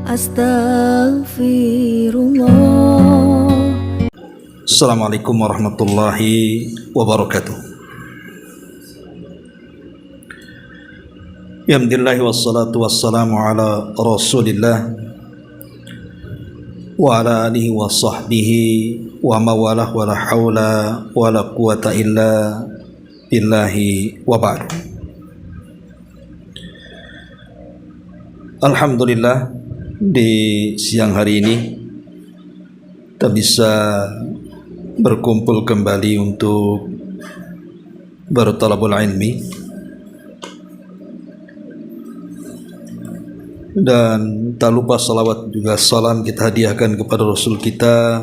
Astaghfirullah. Assalamualaikum warahmatullahi wabarakatuh. Alhamdulillah wassalatu wassalamu ala Rasulillah wa ala alihi wa sahbihi wa mawalah wa la hawla wa la quwata illa billahi wa ba'du. Alhamdulillah, di siang hari ini kita bisa berkumpul kembali untuk bertalabul ilmi, dan tak lupa salawat juga salam kita hadiahkan kepada Rasul kita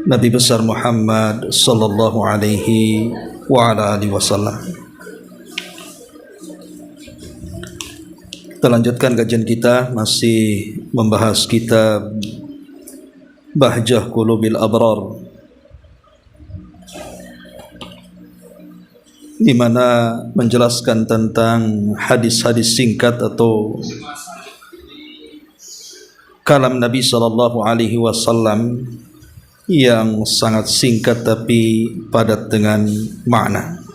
Nabi besar Muhammad sallallahu alaihi wa ala alihi wasallam. Kita lanjutkan kajian kita, masih membahas kitab Bahjah Qulubil Abrar, di mana menjelaskan tentang hadis-hadis singkat atau kalam Nabi sallallahu alaihi wasallam yang sangat singkat tapi padat dengan makna.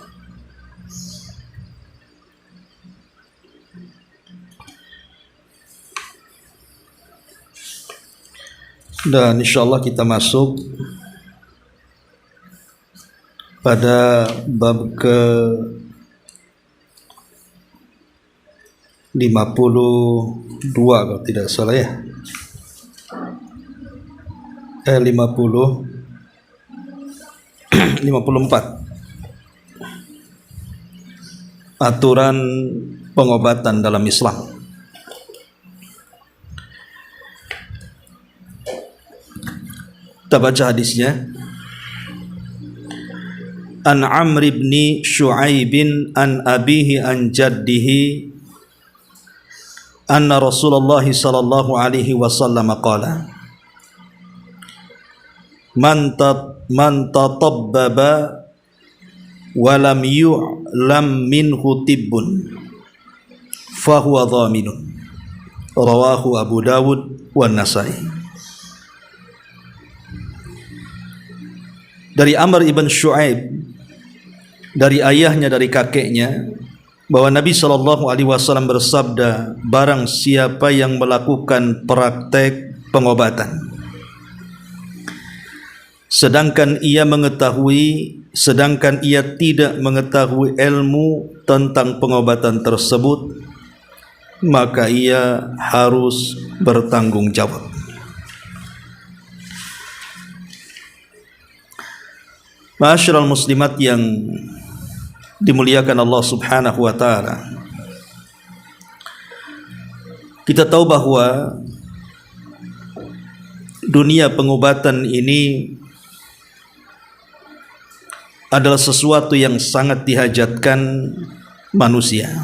Dan insyaallah kita masuk pada bab ke 52 kalau tidak salah ya. 54. Aturan pengobatan dalam Islam. Kita baca hadisnya. An Amr ibn Shu'aib an abihi an jaddihi anna Rasulullah sallallahu alaihi wasallam qala man tatabbaba wa lam yu'lam minhu tibbun fahuwa dhaminun. Rawahu Abu Dawud wa Nasai. Dari Amr ibn Shu'aib, dari ayahnya, dari kakeknya, bahwa Nabi SAW bersabda, barang siapa yang melakukan praktek pengobatan sedangkan ia tidak mengetahui ilmu tentang pengobatan tersebut, maka ia harus bertanggung jawab. Ma'asyiral muslimat yang dimuliakan Allah Subhanahu wa taala. Kita tahu bahwa dunia pengobatan ini adalah sesuatu yang sangat dihajatkan manusia.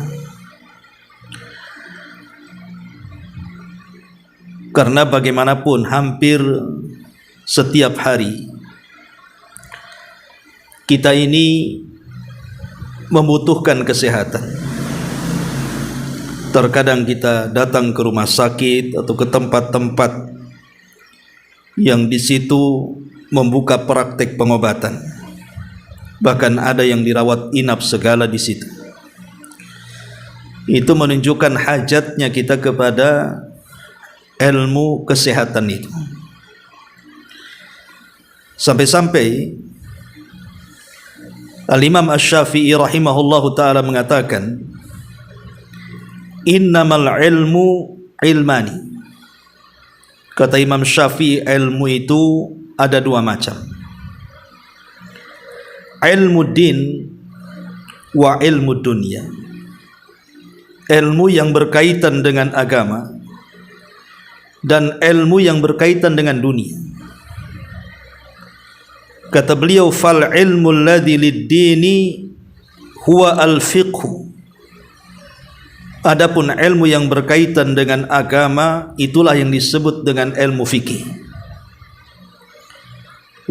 Karena bagaimanapun hampir setiap hari kita ini membutuhkan kesehatan. Terkadang kita datang ke rumah sakit atau ke tempat-tempat yang di situ membuka praktek pengobatan. Bahkan ada yang dirawat inap segala di situ. Itu menunjukkan hajatnya kita kepada ilmu kesehatan itu. Sampai-sampai Al-Imam Asy-Syafi'i rahimahullahu ta'ala mengatakan, innamal ilmu ilmani. Kata Imam Syafi'i, ilmu itu ada dua macam. Ilmu din wa ilmu dunia. Ilmu yang berkaitan dengan agama dan ilmu yang berkaitan dengan dunia. Kata beliau, fal ilmu alladhi lid-dini huwa al-fiqhu. Adapun ilmu yang berkaitan dengan agama, itulah yang disebut dengan ilmu fikih.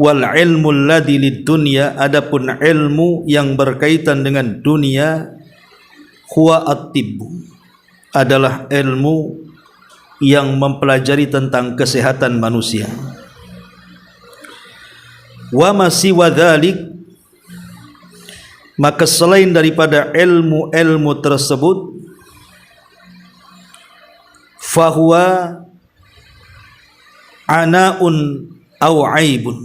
Wal ilmu alladhi lid-dunya, adapun ilmu yang berkaitan dengan dunia, huwa at-tibbu, adalah ilmu yang mempelajari tentang kesehatan manusia. Wa ma siwa dzalik, maka selain daripada ilmu-ilmu tersebut, fahuwa anaun au aibun,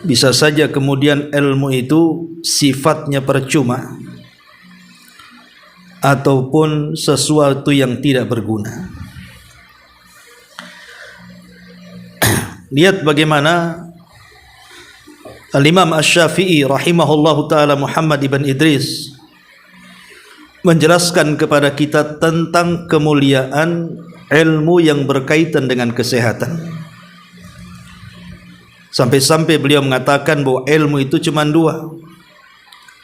bisa saja kemudian ilmu itu sifatnya percuma ataupun sesuatu yang tidak berguna. Lihat bagaimana Al-Imam Asy-Syafi'i rahimahullahu ta'ala Muhammad ibn Idris menjelaskan kepada kita tentang kemuliaan ilmu yang berkaitan dengan kesehatan. Sampai-sampai beliau mengatakan bahwa ilmu itu cuma dua,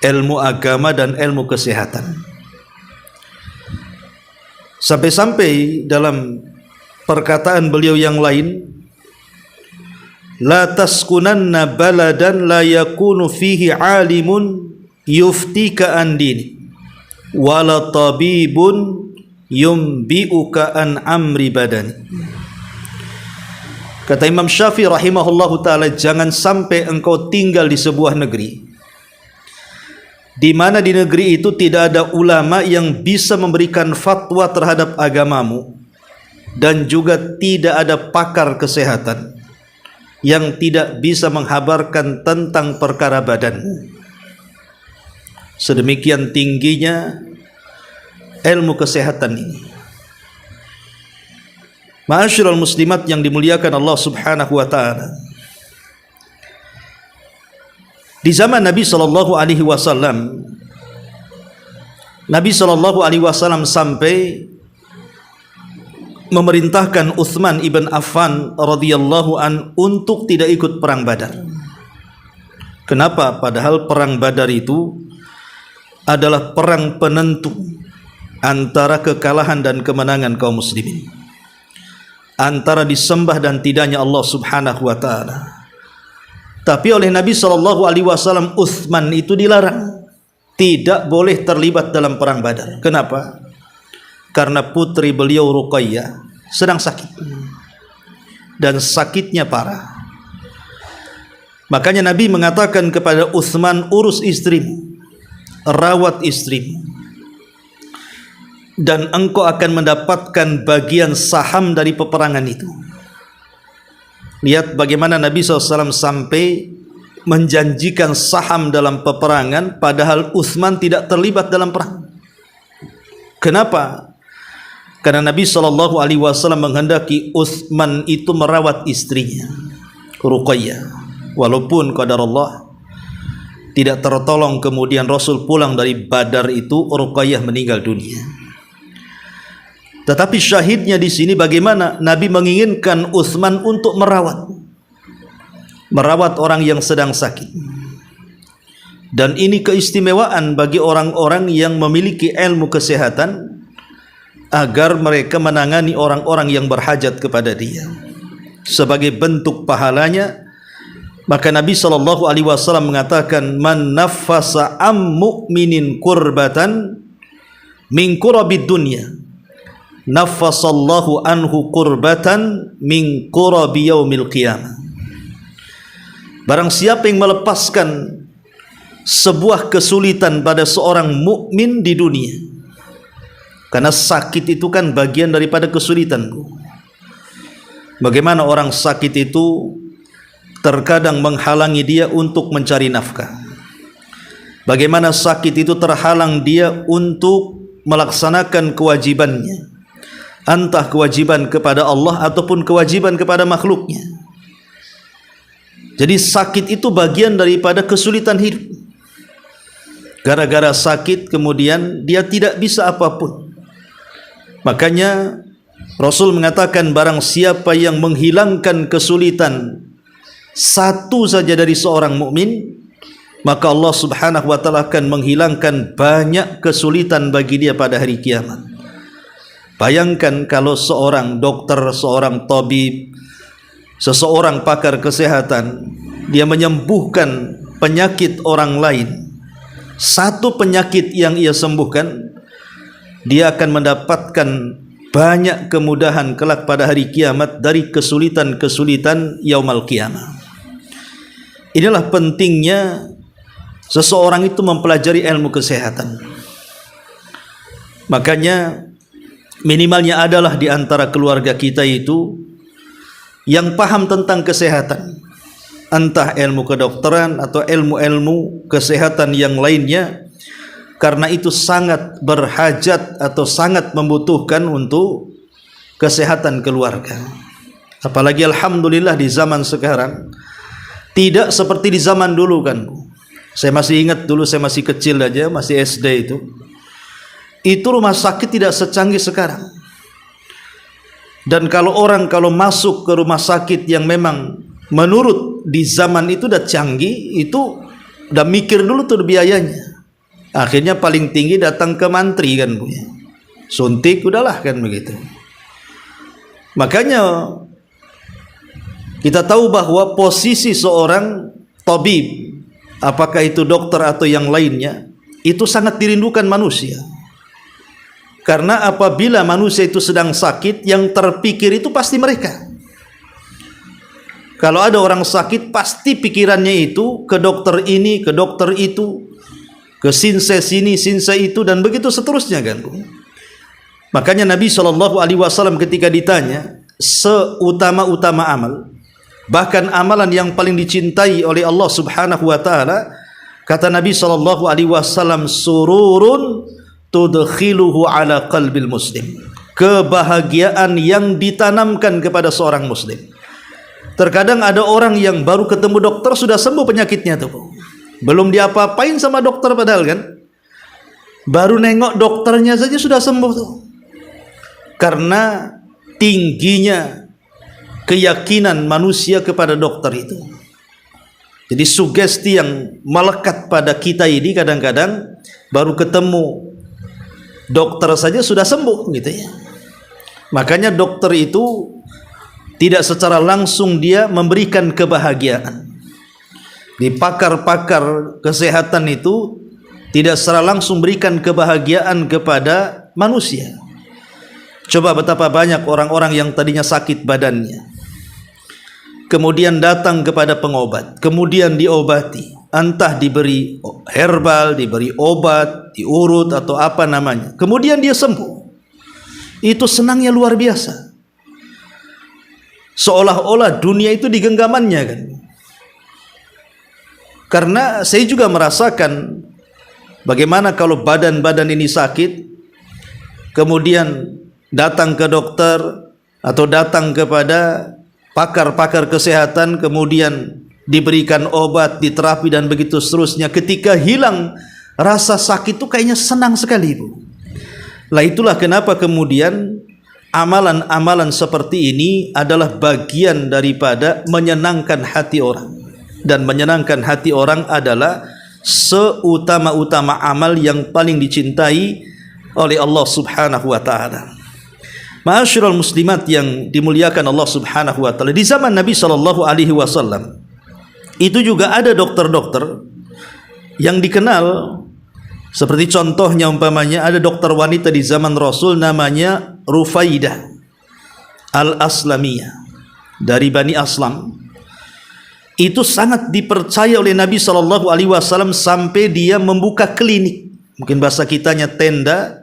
ilmu agama dan ilmu kesehatan. Sampai-sampai dalam perkataan beliau yang lain, la taskunanna baladan la yakunu fihi alimun yuftika an dini wala tabibun yumbi'uka an amri badani. Kata Imam Syafi'i rahimahullahu ta'ala, jangan sampai engkau tinggal di sebuah negeri di mana di negeri itu tidak ada ulama yang bisa memberikan fatwa terhadap agamamu, dan juga tidak ada pakar kesehatan yang tidak bisa menghabarkan tentang perkara badanmu. Sedemikian tingginya ilmu kesehatan ini. Ma'asyiral muslimat yang dimuliakan Allah Subhanahu wa taala, di zaman Nabi sallallahu alaihi wasallam, Nabi sallallahu alaihi wasallam sampai memerintahkan Utsman ibn Affan radhiyallahu an untuk tidak ikut perang Badar. Kenapa? Padahal perang Badar itu adalah perang penentu antara kekalahan dan kemenangan kaum muslimin, antara disembah dan tidaknya Allah Subhanahu wa taala. Tapi oleh Nabi sallallahu alaihi wasallam, Utsman itu dilarang, tidak boleh terlibat dalam perang Badar. Kenapa? Karena putri beliau Ruqayyah sedang sakit, dan sakitnya parah. Makanya Nabi mengatakan kepada Utsman, urus istrimu, rawat istrimu, dan engkau akan mendapatkan bagian saham dari peperangan itu. Lihat bagaimana Nabi SAW sampai menjanjikan saham dalam peperangan, padahal Utsman tidak terlibat dalam perang. Kenapa? Karena Nabi SAW menghendaki Utsman itu merawat istrinya Ruqayyah, walaupun qadar Allah tidak tertolong, kemudian Rasul pulang dari Badar itu, Ruqayyah meninggal dunia. Tetapi syahidnya di sini bagaimana Nabi menginginkan Utsman untuk merawat orang yang sedang sakit. Dan ini keistimewaan bagi orang-orang yang memiliki ilmu kesehatan, agar mereka menangani orang-orang yang berhajat kepada dia. Sebagai bentuk pahalanya, maka Nabi SAW mengatakan, man naffasa am mu'minin kurbatan min kurabid dunya, naffasallahu anhu kurbatan min kurabi yaumil qiyamah. Barang siapa yang melepaskan sebuah kesulitan pada seorang mukmin di dunia, karena sakit itu kan bagian daripada kesulitan. Bagaimana orang sakit itu terkadang menghalangi dia untuk mencari nafkah. Bagaimana sakit itu terhalang dia untuk melaksanakan kewajibannya, entah kewajiban kepada Allah ataupun kewajiban kepada makhluknya. Jadi sakit itu bagian daripada kesulitan hidup. Gara-gara sakit kemudian dia tidak bisa apapun. Makanya Rasul mengatakan, barang siapa yang menghilangkan kesulitan satu saja dari seorang mukmin, maka Allah Subhanahu wa taala akan menghilangkan banyak kesulitan bagi dia pada hari kiamat. Bayangkan kalau seorang dokter, seorang tabib, seseorang pakar kesehatan, dia menyembuhkan penyakit orang lain, satu penyakit yang ia sembuhkan, dia akan mendapatkan banyak kemudahan kelak pada hari kiamat dari kesulitan-kesulitan yaumul qiyamah. Inilah pentingnya seseorang itu mempelajari ilmu kesehatan. Makanya minimalnya adalah di antara keluarga kita itu yang paham tentang kesehatan, entah ilmu kedokteran atau ilmu-ilmu kesehatan yang lainnya, karena itu sangat berhajat atau sangat membutuhkan untuk kesehatan keluarga. Apalagi alhamdulillah di zaman sekarang tidak seperti di zaman dulu kan. Saya masih ingat dulu, saya masih kecil aja, masih SD itu rumah sakit tidak secanggih sekarang. Dan kalau masuk ke rumah sakit yang memang menurut di zaman itu udah canggih, itu udah mikir dulu tuh biayanya. Akhirnya paling tinggi datang ke mantri kan, Bu. Suntik udahlah kan begitu. Makanya kita tahu bahwa posisi seorang tabib, apakah itu dokter atau yang lainnya, itu sangat dirindukan manusia. Karena apabila manusia itu sedang sakit, yang terpikir itu pasti mereka. Kalau ada orang sakit, pasti pikirannya itu ke dokter ini, ke dokter itu, ke sinse sini, sinse itu, dan begitu seterusnya kan. Makanya Nabi SAW ketika ditanya seutama-utama amal, bahkan amalan yang paling dicintai oleh Allah Subhanahu wa taala, kata Nabi SAW, sururun tudkhiluhu ala qalbil muslim, kebahagiaan yang ditanamkan kepada seorang muslim. Terkadang ada orang yang baru ketemu dokter sudah sembuh penyakitnya tuh, belum diapa-apain sama dokter, padahal kan baru nengok dokternya saja sudah sembuh tuh, karena tingginya keyakinan manusia kepada dokter itu. Jadi sugesti yang melekat pada kita ini kadang-kadang baru ketemu dokter saja sudah sembuh gitu ya. Makanya dokter itu tidak secara langsung dia memberikan kebahagiaan. Di pakar-pakar kesehatan itu tidak secara langsung berikan kebahagiaan kepada manusia. Coba betapa banyak orang-orang yang tadinya sakit badannya, kemudian datang kepada pengobat, kemudian diobati, entah diberi herbal, diberi obat, diurut atau apa namanya, kemudian dia sembuh. Itu senangnya luar biasa, seolah-olah dunia itu di genggamannya kan. Karena saya juga merasakan bagaimana kalau badan-badan ini sakit, kemudian datang ke dokter atau datang kepada pakar-pakar kesehatan, kemudian diberikan obat, diterapi dan begitu seterusnya. Ketika hilang rasa sakit itu kayaknya senang sekali, Bu. Lah itulah kenapa kemudian amalan-amalan seperti ini adalah bagian daripada menyenangkan hati orang. Dan menyenangkan hati orang adalah seutama-utama amal yang paling dicintai oleh Allah Subhanahu wa taala. Ma'asyiral muslimat yang dimuliakan Allah Subhanahu wa taala, di zaman Nabi SAW itu juga ada dokter-dokter yang dikenal, seperti contohnya umpamanya ada dokter wanita di zaman Rasul namanya Rufaidah Al-Aslamiyah dari Bani Aslam. Itu sangat dipercaya oleh Nabi SAW sampai dia membuka klinik, mungkin bahasa kitanya tenda,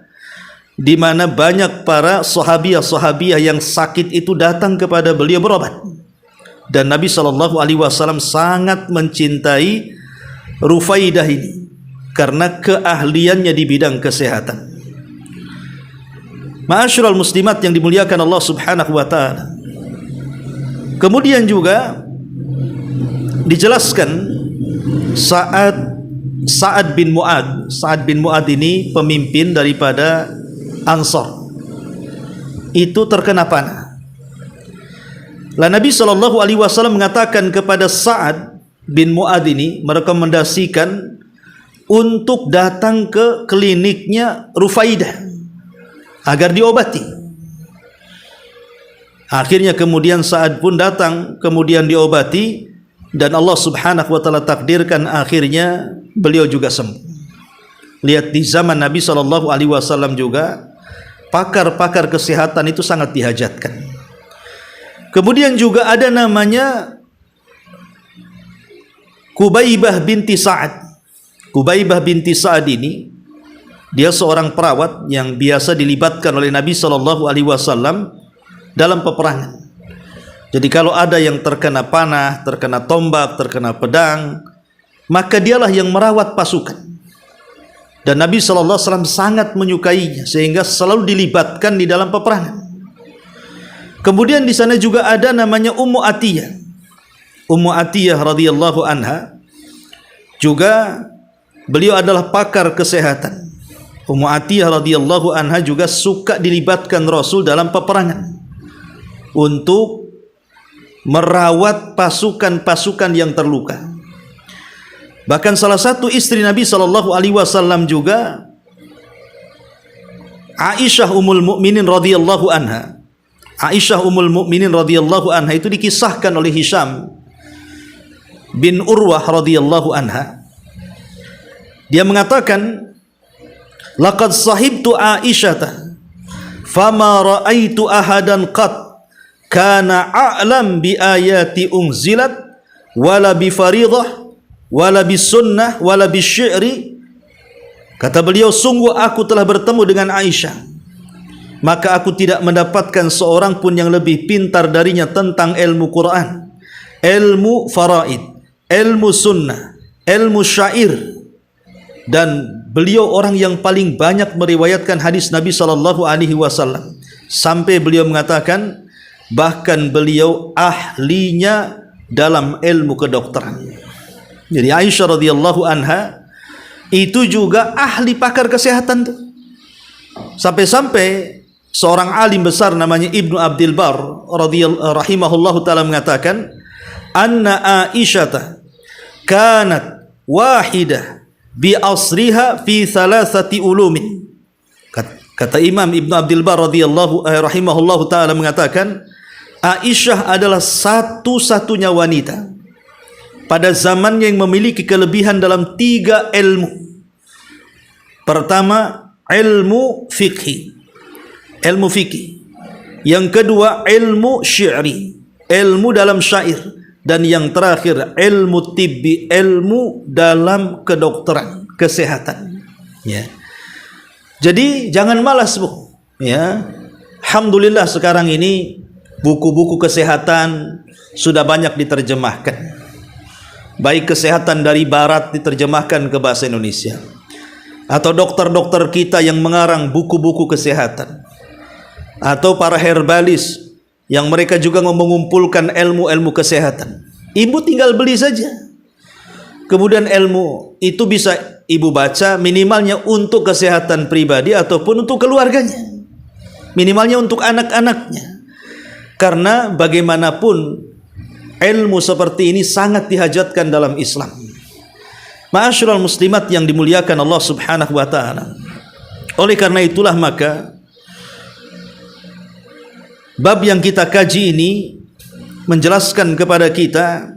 di mana banyak para sahabiah-sahabiah yang sakit itu datang kepada beliau berobat. Dan Nabi SAW sangat mencintai Rufaidah ini karena keahliannya di bidang kesehatan. Ma'asyiral muslimat yang dimuliakan Allah Subhanahu wa taala. Kemudian juga dijelaskan Sa'ad bin Mu'ad. Sa'ad bin Mu'ad ini pemimpin daripada Ansar, itu terkena panah. Lah Nabi SAW mengatakan kepada Sa'ad bin Mu'ad ini, merekomendasikan untuk datang ke kliniknya Rufaidah agar diobati. Akhirnya kemudian Sa'ad pun datang, kemudian diobati, dan Allah Subhanahu wa taala takdirkan akhirnya beliau juga sembuh. Lihat di zaman Nabi SAW juga pakar-pakar kesehatan itu sangat dihajatkan. Kemudian juga ada namanya Kubaybah binti Sa'ad. Kubaybah binti Sa'ad ini dia seorang perawat yang biasa dilibatkan oleh Nabi SAW dalam peperangan. Jadi kalau ada yang terkena panah, terkena tombak, terkena pedang, maka dialah yang merawat pasukan. Dan Nabi SAW sangat menyukainya sehingga selalu dilibatkan di dalam peperangan. Kemudian di sana juga ada namanya Ummu Atiyah. Ummu Atiyah radhiyallahu anha juga beliau adalah pakar kesehatan. Ummu Atiyah radhiyallahu anha juga suka dilibatkan Rasul dalam peperangan untuk merawat pasukan-pasukan yang terluka. Bahkan salah satu istri Nabi SAW juga Aisyah Ummul Mukminin radhiyallahu anha. Aisyah Ummul Mukminin radhiyallahu anha itu dikisahkan oleh Hisham bin Urwah radhiyallahu anha. Dia mengatakan, laqad sahibtu Aisyata fama ra'aitu ahadan qat kana a'lam bi ayati unzilat wala bi fariḍah wala bi sunnah wala bi syi'ri. Kata beliau, sungguh aku telah bertemu dengan Aisyah, maka aku tidak mendapatkan seorang pun yang lebih pintar darinya tentang ilmu Quran, ilmu faraid, ilmu sunnah, ilmu syair. Dan beliau orang yang paling banyak meriwayatkan hadis Nabi SAW, sampai beliau mengatakan bahkan beliau ahlinya dalam ilmu kedokteran. Jadi Aisyah radhiyallahu anha itu juga ahli pakar kesehatan tuh. Sampai-sampai seorang alim besar namanya Ibnu Abdul Bar rahimahullahu taala mengatakan, anna Aisyah kanat wahidah bi asriha fi thalathati ulumin. Kata Imam Ibnu Abdul Bar rahimahullahu taala mengatakan, Aisyah adalah satu-satunya wanita pada zamannya yang memiliki kelebihan dalam 3 ilmu. Pertama, ilmu fikih, ilmu fikih. Yang kedua, ilmu syi'ri, ilmu dalam syair. Dan yang terakhir, ilmu tibbi, ilmu dalam kedokteran, kesehatan. Ya. Jadi jangan malas, Bu. Ya. Alhamdulillah sekarang ini buku-buku kesehatan sudah banyak diterjemahkan. Baik kesehatan dari barat diterjemahkan ke bahasa Indonesia, atau dokter-dokter kita yang mengarang buku-buku kesehatan, atau para herbalis yang mereka juga mengumpulkan ilmu-ilmu kesehatan. Ibu tinggal beli saja. Kemudian ilmu itu bisa ibu baca minimalnya untuk kesehatan pribadi ataupun untuk keluarganya. Minimalnya untuk anak-anaknya. Karena bagaimanapun ilmu seperti ini sangat dihajatkan dalam Islam. Ma'asyiral muslimat yang dimuliakan Allah Subhanahu wa taala. Oleh karena itulah maka bab yang kita kaji ini menjelaskan kepada kita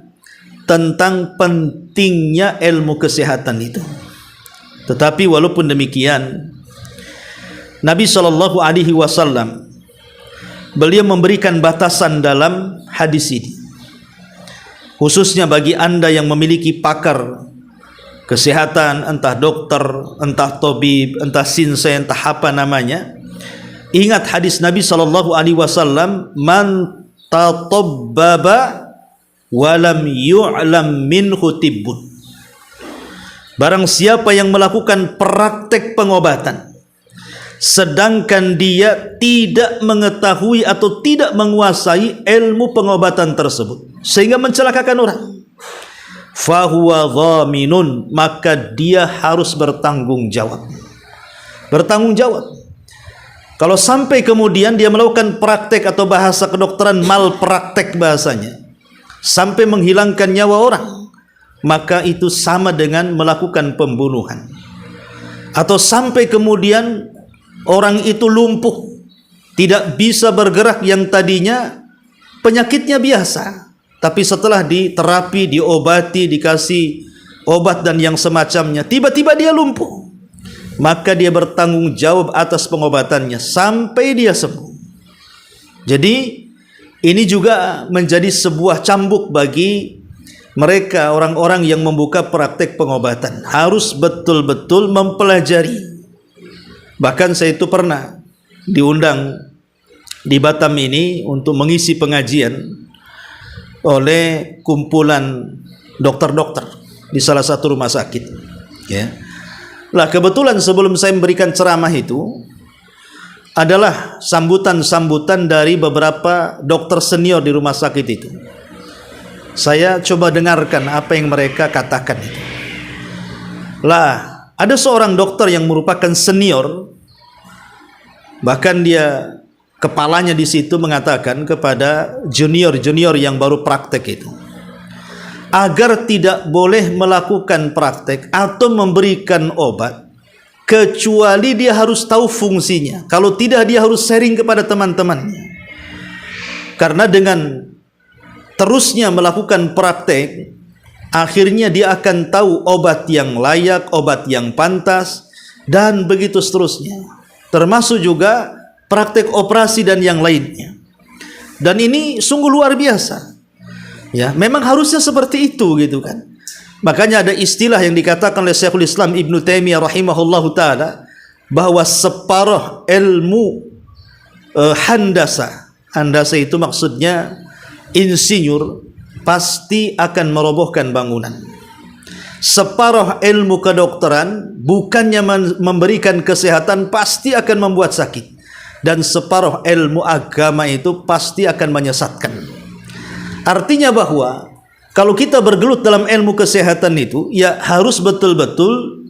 tentang pentingnya ilmu kesehatan itu. Tetapi walaupun demikian, Nabi SAW beliau memberikan batasan dalam hadis ini, khususnya bagi anda yang memiliki pakar kesehatan, entah dokter, entah tabib, entah sinsen, entah apa namanya. Ingat hadis Nabi SAW, man tatabbaba walam yu'lam minhu tibbun. Barang siapa yang melakukan praktek pengobatan sedangkan dia tidak mengetahui atau tidak menguasai ilmu pengobatan tersebut sehingga mencelakakan orang, fahuwa dhaminun, maka dia harus bertanggung jawab. Bertanggung jawab. Kalau sampai kemudian dia melakukan praktek atau bahasa kedokteran malpraktek bahasanya, sampai menghilangkan nyawa orang, maka itu sama dengan melakukan pembunuhan. Atau sampai kemudian orang itu lumpuh, tidak bisa bergerak, yang tadinya penyakitnya biasa, tapi setelah diterapi, diobati, dikasih obat dan yang semacamnya, tiba-tiba dia lumpuh. maka dia bertanggung jawab atas pengobatannya sampai dia sembuh. Jadi ini juga menjadi sebuah cambuk bagi mereka orang-orang yang membuka praktek pengobatan. Harus betul-betul mempelajari. Bahkan saya itu pernah diundang di Batam ini untuk mengisi pengajian oleh kumpulan dokter-dokter di salah satu rumah sakit, ya. Lah kebetulan sebelum saya memberikan ceramah itu adalah sambutan-sambutan dari beberapa dokter senior di rumah sakit itu. Saya coba dengarkan apa yang mereka katakan itu. Lah, ada seorang dokter yang merupakan senior, bahkan dia kepalanya di situ mengatakan kepada junior-junior yang baru praktek itu, agar tidak boleh melakukan praktek atau memberikan obat kecuali dia harus tahu fungsinya. Kalau tidak, dia harus sharing kepada teman-temannya. Karena dengan terusnya melakukan praktek, akhirnya dia akan tahu obat yang layak, obat yang pantas, dan begitu seterusnya. Termasuk juga praktek operasi dan yang lainnya. Dan ini sungguh luar biasa. Ya, memang harusnya seperti itu gitu kan. Makanya ada istilah yang dikatakan oleh Syekhul Islam Ibnu Taimiyah rahimahullahu taala bahwa separuh ilmu handasa. Handasa itu maksudnya insinyur pasti akan merobohkan bangunan. Separuh ilmu kedokteran bukannya memberikan kesehatan, pasti akan membuat sakit. Dan separuh ilmu agama itu pasti akan menyesatkan. Artinya bahwa kalau kita bergelut dalam ilmu kesehatan itu, ya harus betul-betul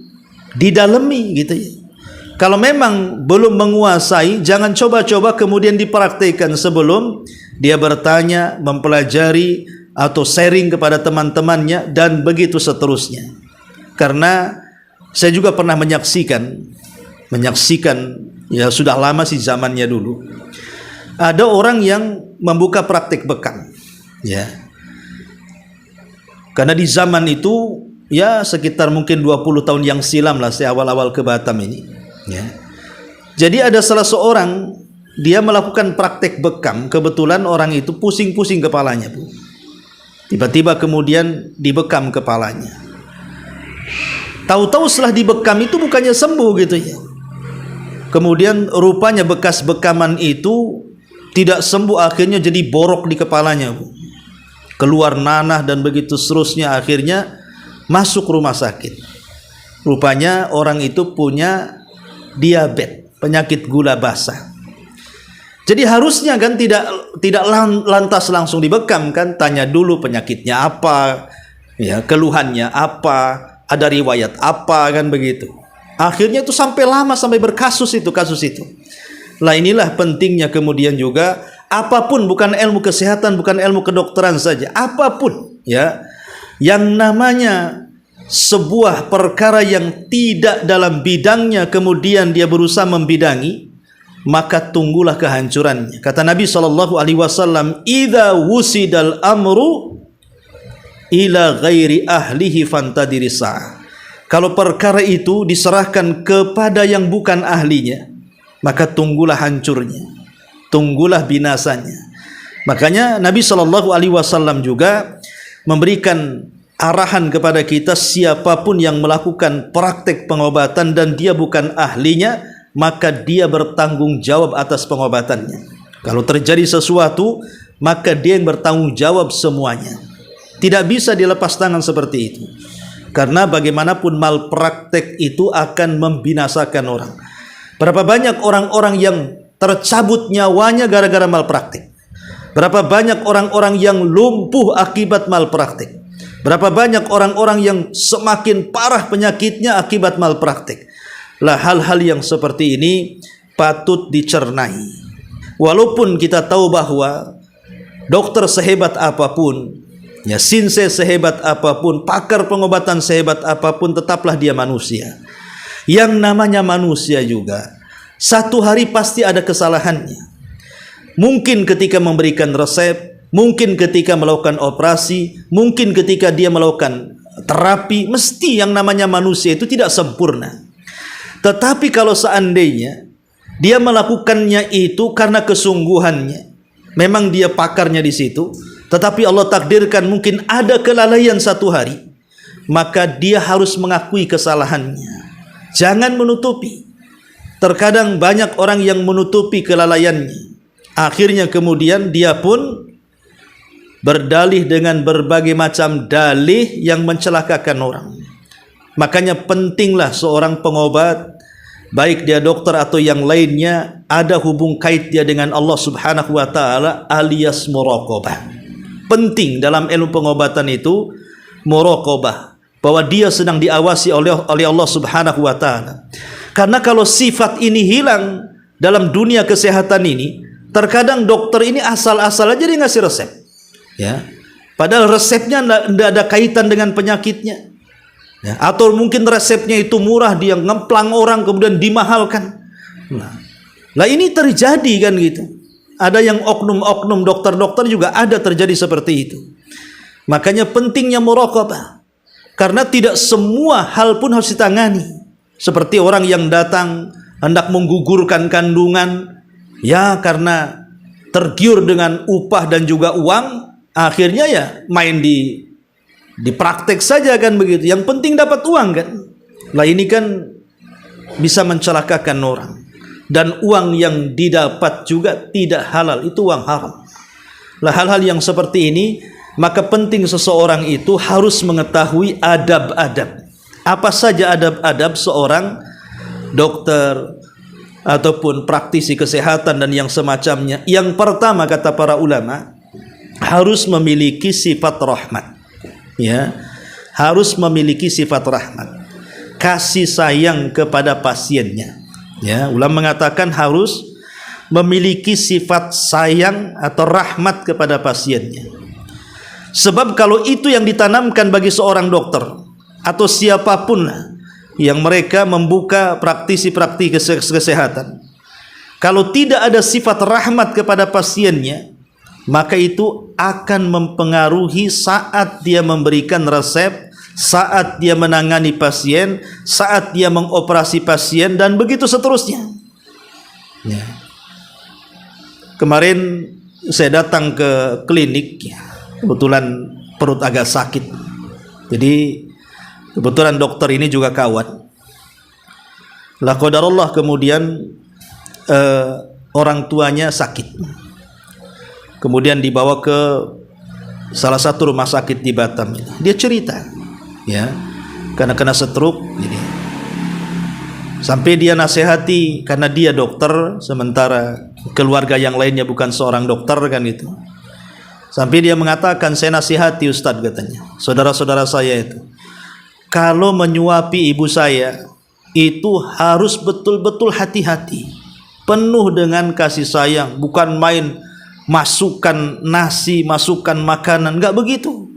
didalami gitu ya. Kalau memang belum menguasai, jangan coba-coba kemudian dipraktikkan sebelum dia bertanya, mempelajari, atau sharing kepada teman-temannya, dan begitu seterusnya. Karena saya juga pernah menyaksikan ya sudah lama sih zamannya dulu, ada orang yang membuka praktik bekam, ya. Karena di zaman itu ya sekitar mungkin 20 tahun yang silam lah, saya awal-awal ke Batam ini, ya. Jadi ada salah seorang, dia melakukan praktek bekam. Kebetulan orang itu pusing-pusing kepalanya, Bu. Tiba-tiba kemudian dibekam kepalanya. Tahu-tahu setelah dibekam itu bukannya sembuh gitu ya. Kemudian rupanya bekas bekaman itu tidak sembuh, akhirnya jadi borok di kepalanya, Bu. Keluar nanah dan begitu seterusnya, akhirnya masuk rumah sakit. Rupanya orang itu punya diabetes, penyakit gula basah. Jadi harusnya kan tidak lantas langsung dibekam kan, tanya dulu penyakitnya apa, ya, keluhannya apa, ada riwayat apa kan begitu. Akhirnya itu sampai lama, sampai berkasus itu kasus itu. Lah inilah pentingnya kemudian juga apapun, bukan ilmu kesehatan, bukan ilmu kedokteran saja, apapun ya, yang namanya sebuah perkara yang tidak dalam bidangnya kemudian dia berusaha membidangi, maka tunggulah kehancurannya. Kata Nabi SAW, "Idza wusidal amru ila ghairi ahlihi fantadiri sa'ah." Kalau perkara itu diserahkan kepada yang bukan ahlinya, maka tunggulah hancurnya, tunggulah binasanya. Makanya Nabi SAW juga memberikan arahan kepada kita, siapapun yang melakukan praktek pengobatan dan dia bukan ahlinya, maka dia bertanggung jawab atas pengobatannya. Kalau terjadi sesuatu, maka dia yang bertanggung jawab semuanya. Tidak bisa dilepas tangan seperti itu. Karena bagaimanapun malpraktek itu akan membinasakan orang. Berapa banyak orang-orang yang tercabut nyawanya gara-gara malpraktek. Berapa banyak orang-orang yang lumpuh akibat malpraktek. Berapa banyak orang-orang yang semakin parah penyakitnya akibat malpraktek. Lah hal-hal yang seperti ini patut dicernai. Walaupun kita tahu bahwa dokter sehebat apapun, ya sinse sehebat apapun, pakar pengobatan sehebat apapun, tetaplah dia manusia. Yang namanya manusia juga satu hari pasti ada kesalahannya. Mungkin ketika memberikan resep, mungkin ketika melakukan operasi, mungkin ketika dia melakukan terapi, mesti yang namanya manusia itu tidak sempurna. Tetapi kalau seandainya dia melakukannya itu karena kesungguhannya, memang dia pakarnya di situ, tetapi Allah takdirkan mungkin ada kelalaian satu hari, maka dia harus mengakui kesalahannya. Jangan menutupi. Terkadang banyak orang yang menutupi kelalaiannya. Akhirnya kemudian dia pun berdalih dengan berbagai macam dalih yang mencelakakan orang. Makanya pentinglah seorang pengobat, baik dia dokter atau yang lainnya, ada hubung kait dia dengan Allah Subhanahu wa taala alias muraqabah. Penting dalam ilmu pengobatan itu muraqabah, bahwa dia sedang diawasi oleh Allah Subhanahu wa taala. Karena kalau sifat ini hilang dalam dunia kesehatan ini, terkadang dokter ini asal-asal aja dia ngasih resep, ya. Padahal resepnya tidak ada kaitan dengan penyakitnya. Ya, atau mungkin resepnya itu murah, dia ngemplang orang kemudian dimahalkan. Nah ini terjadi kan gitu. Ada yang oknum-oknum dokter-dokter juga ada terjadi seperti itu. Makanya pentingnya muraqabah, karena tidak semua hal pun harus ditangani. Seperti orang yang datang hendak menggugurkan kandungan, ya karena tergiur dengan upah dan juga uang, akhirnya ya main di praktek saja kan begitu. Yang penting dapat uang kan. Lah ini kan bisa mencelakakan orang. Dan uang yang didapat juga tidak halal, itu uang haram. Lah hal-hal yang seperti ini, maka penting seseorang itu harus mengetahui adab-adab. Apa saja adab-adab seorang dokter ataupun praktisi kesehatan dan yang semacamnya. Yang pertama kata para ulama, harus memiliki sifat rahmat. Ya, harus memiliki sifat rahmat, kasih sayang kepada pasiennya. Ya, ulama mengatakan harus memiliki sifat sayang atau rahmat kepada pasiennya. Sebab kalau itu yang ditanamkan bagi seorang dokter atau siapapun yang mereka membuka praktisi-praktisi kesehatan, kalau tidak ada sifat rahmat kepada pasiennya, maka itu akan mempengaruhi saat dia memberikan resep, saat dia menangani pasien, saat dia mengoperasi pasien, dan begitu seterusnya. Ya. Kemarin saya datang ke klinik, kebetulan perut agak sakit. Jadi kebetulan dokter ini juga kawan. La qadarullah kemudian orang tuanya sakit. Kemudian dibawa ke salah satu rumah sakit di Batam. Dia cerita, ya, karena kena stroke. Jadi, sampai dia nasihati, karena dia dokter, sementara keluarga yang lainnya bukan seorang dokter kan itu. Sampai dia mengatakan, saya nasihati Ustadz katanya, saudara-saudara saya itu, kalau menyuapi ibu saya itu harus betul-betul hati-hati, penuh dengan kasih sayang, bukan main masukkan nasi, masukkan makanan, enggak begitu.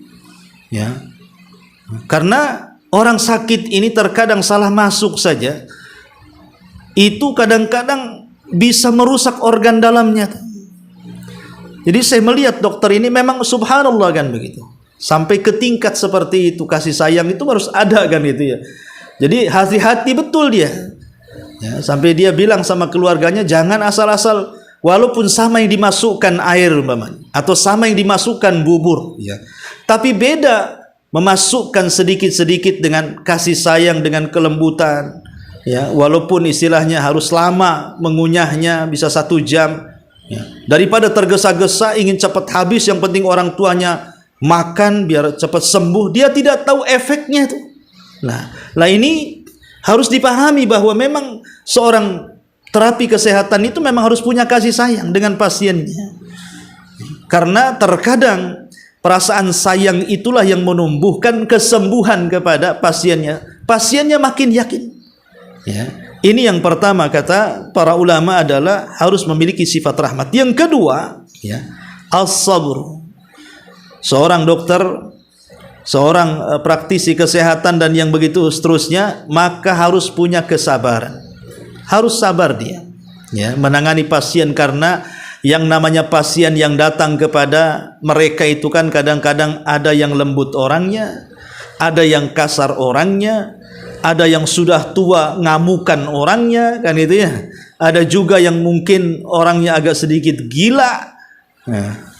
Ya. Karena orang sakit ini terkadang salah masuk saja, itu kadang-kadang bisa merusak organ dalamnya. Jadi saya melihat dokter ini memang subhanallah kan begitu. Sampai ke tingkat seperti itu, kasih sayang itu harus ada kan itu ya. Jadi hati-hati betul dia. Ya, sampai dia bilang sama keluarganya, jangan asal-asal, walaupun sama yang dimasukkan air umpamanya, atau sama yang dimasukkan bubur, ya. Tapi beda memasukkan sedikit-sedikit dengan kasih sayang, dengan kelembutan, ya. Walaupun istilahnya harus lama mengunyahnya, bisa 1 jam, ya. Daripada tergesa-gesa ingin cepat habis, yang penting orang tuanya makan biar cepat sembuh, dia tidak tahu efeknya itu. Nah ini harus dipahami bahwa memang seorang terapi kesehatan itu memang harus punya kasih sayang dengan pasiennya. Karena terkadang perasaan sayang itulah yang menumbuhkan kesembuhan kepada pasiennya. Pasiennya makin yakin. Ya. Ini yang pertama kata para ulama adalah harus memiliki sifat rahmat. Yang kedua, ya, as-sabr. Seorang dokter, seorang praktisi kesehatan dan yang begitu seterusnya, maka harus punya kesabaran. Harus sabar dia, ya, menangani pasien, karena yang namanya pasien yang datang kepada mereka itu kan kadang-kadang ada yang lembut orangnya, ada yang kasar orangnya, Ada yang sudah tua ngamukan orangnya, kan itu ya. Ada juga yang mungkin orangnya agak sedikit gila. Nah,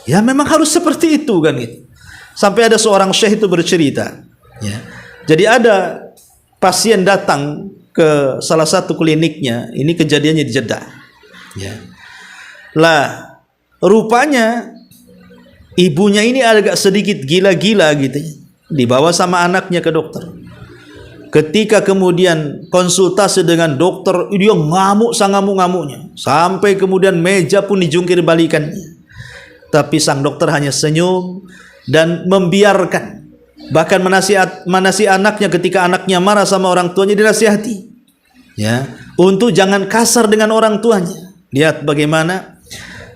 ya memang harus seperti itu kan gitu. Sampai ada seorang syekh itu bercerita, ya. Jadi ada pasien datang ke salah satu kliniknya, ini kejadiannya di Jeddah, ya. Lah, rupanya ibunya ini agak sedikit gila-gila gitu, dibawa sama anaknya ke dokter. Ketika kemudian konsultasi dengan dokter, dia ngamuk sangamuk-ngamuknya, sampai kemudian meja pun dijungkir balikannya. Tapi sang dokter hanya senyum dan membiarkan. Bahkan menasihati anaknya ketika anaknya marah sama orang tuanya, dinasihati, ya, untuk jangan kasar dengan orang tuanya. Lihat bagaimana,